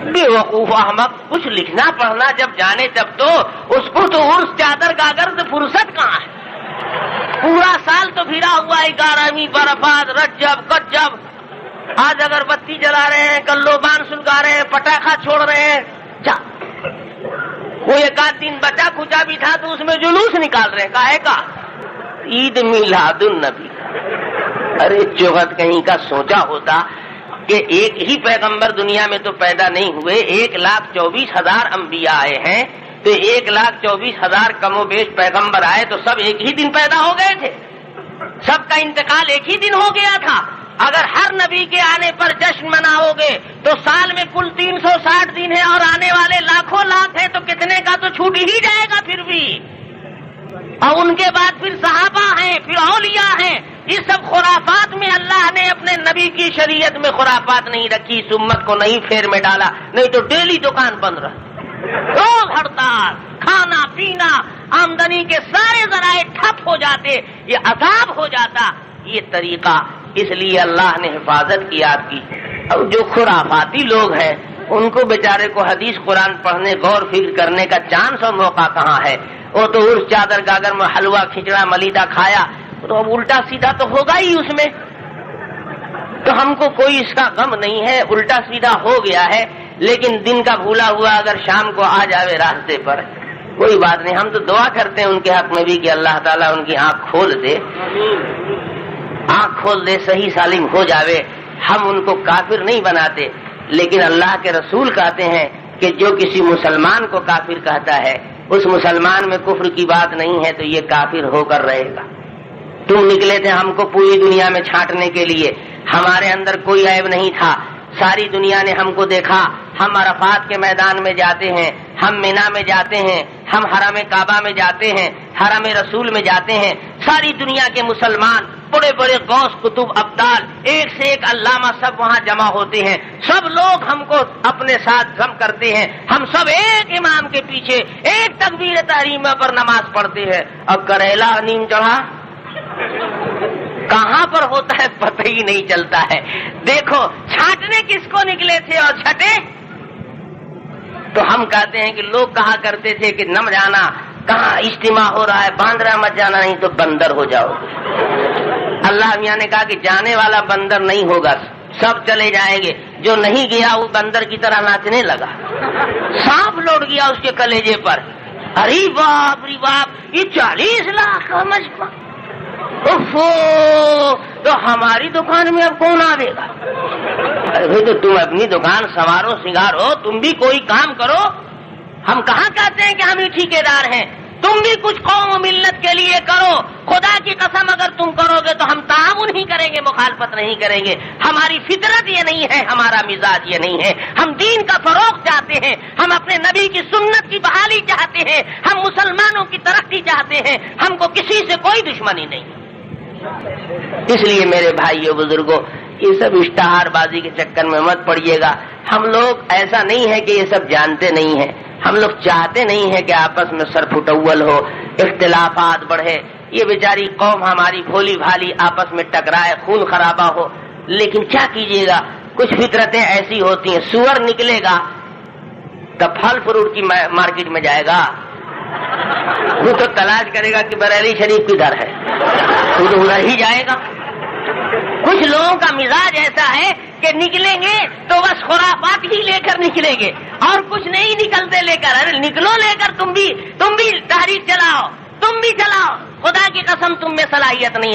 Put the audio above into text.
بے وقوف احمق، کچھ لکھنا پڑھنا جب جانے تب تو اس کو تو عرس چادر گاگر سے فرصت کہاں ہے؟ پورا سال تو پھرا ہوا ہے 11ویں برفات رجب کجب، آج اگربتی جلا رہے ہیں، کل لوبان سلگا رہے ہیں، پٹاخہ چھوڑ رہے ہیں، وہ ایک آدھ دن بچا کچا بھی تھا تو اس میں جلوس نکال رہے ہیں، کاہے کا؟ عید میلاد النبی۔ ارے چوہد کہیں کا سوچا ہوتا کہ ایک ہی پیغمبر دنیا میں تو پیدا نہیں ہوئے، 1,24,000 انبیاء آئے ہیں، تو 1,24,000 کم و بیش پیغمبر آئے تو سب ایک ہی دن پیدا ہو گئے تھے، سب کا انتقال ایک ہی دن ہو گیا تھا۔ اگر ہر نبی کے آنے پر جشن مناؤ گے تو سال میں کل 360 دن ہے اور آنے والے لاکھوں لاکھ ہیں، تو کتنے کا تو چھوٹ ہی جائے گا پھر بھی۔ اور ان کے بعد پھر صحابہ ہیں، پھر اولیاء ہیں، اس سب خرافات میں اللہ نے اپنے نبی کی شریعت میں خرافات نہیں رکھی، اس امت کو نہیں پھیر میں ڈالا، نہیں تو ڈیلی دکان بند رہا، روز ہڑتال، کھانا پینا، آمدنی کے سارے ذرائع ٹھپ ہو جاتے، یہ عذاب ہو جاتا یہ طریقہ۔ اس لیے اللہ نے حفاظت کی آپ کی۔ اور جو خرافاتی لوگ ہیں ان کو بیچارے کو حدیث قرآن پڑھنے غور فکر کرنے کا چانس اور موقع کہاں ہے؟ وہ تو عرس چادر گاگر میں حلوہ کھچڑا ملیدہ کھایا تو اب الٹا سیدھا تو ہوگا ہی اس میں، تو ہم کو کوئی اس کا غم نہیں ہے، الٹا سیدھا ہو گیا ہے، لیکن دن کا بھولا ہوا اگر شام کو آ جاوے راستے پر کوئی بات نہیں، ہم تو دعا کرتے ہیں ان کے حق میں بھی کہ اللہ تعالیٰ ان کی آنکھ کھول دے، آنکھ کھول دے، صحیح سالم ہو جاوے۔ ہم ان کو کافر نہیں بناتے، لیکن اللہ کے رسول کہتے ہیں کہ جو کسی مسلمان کو کافر کہتا ہے اس مسلمان میں کفر کی بات نہیں ہے تو یہ کافر ہو کر رہے گا۔ تم نکلے تھے ہم کو پوری دنیا میں چھانٹنے کے لیے، ہمارے اندر کوئی عیب نہیں تھا، ساری دنیا نے ہم کو دیکھا، ہم عرفات کے میدان میں جاتے ہیں، ہم مینا میں جاتے ہیں، ہم حرم کعبہ میں جاتے ہیں، حرم رسول میں جاتے ہیں، ساری دنیا کے مسلمان بڑے بڑے غوث کتب ابدال ایک سے ایک علامہ سب وہاں جمع ہوتے ہیں، سب لوگ ہم کو اپنے ساتھ جم کرتے ہیں، ہم سب ایک امام کے پیچھے ایک تکبیر تحریمہ پر نماز پڑھتے ہیں، اب کریلا نیم چڑھا کہاں پر ہوتا ہے پتہ ہی نہیں چلتا ہے۔ دیکھو چھانٹنے کس کو نکلے تھے اور چھٹے؟ تو ہم کہتے ہیں کہ لوگ کہا کرتے تھے کہ نم جانا کہاں اجتماع ہو رہا ہے، باندرا مت جانا نہیں تو بندر ہو جاؤ۔ اللہ میاں نے کہا کہ جانے والا بندر نہیں ہوگا، سب چلے جائیں گے، جو نہیں گیا وہ بندر کی طرح ناچنے لگا، سانپ لوٹ گیا اس کے کلیجے پر، ارے باپ رے باپ یہ 40 لاکھ کا مجمع، تو ہماری دکان میں اب کون آئے گا؟ ارے تو تم اپنی دکان سنوارو سنگارو، تم بھی کوئی کام کرو، ہم کہاں کہتے ہیں کہ ہم ہی ٹھیکیدار ہیں، تم بھی کچھ قوم و ملت کے لیے کرو، خدا کی قسم اگر تم کرو گے تو ہم تعاون ہی کریں گے، مخالفت نہیں کریں گے، ہماری فطرت یہ نہیں ہے، ہمارا مزاج یہ نہیں ہے، ہم دین کا فروغ چاہتے ہیں، ہم اپنے نبی کی سنت کی بحالی چاہتے ہیں، ہم مسلمانوں کی ترقی چاہتے ہیں، ہم کو کسی سے کوئی دشمنی نہیں۔ اس لیے میرے بھائیوں بزرگوں یہ سب اشتہار بازی کے چکر میں مت پڑیے گا، ہم لوگ ایسا نہیں ہے کہ یہ سب جانتے نہیں ہیں، ہم لوگ چاہتے نہیں ہیں کہ آپس میں سر پھٹول ہو، اختلافات بڑھے، یہ بیچاری قوم ہماری بھولی بھالی آپس میں ٹکرائے، خون خرابہ ہو، لیکن کیا کیجیے گا کچھ فطرتیں ایسی ہوتی ہیں، سور نکلے گا تو پھل فروٹ کی مارکیٹ میں جائے گا، وہ تو تلاش کرے گا کہ بریلی شریف کدھر ہے، وہ تو ادھر ہی جائے گا۔ کچھ لوگوں کا مزاج ایسا ہے کہ نکلیں گے تو بس خرافات ہی لے کر نکلیں گے اور کچھ نہیں نکلتے لے کر، ارے نکلو لے کر، تم بھی تحریک چلاؤ، تم بھی چلاؤ، خدا کی قسم تم میں صلاحیت نہیں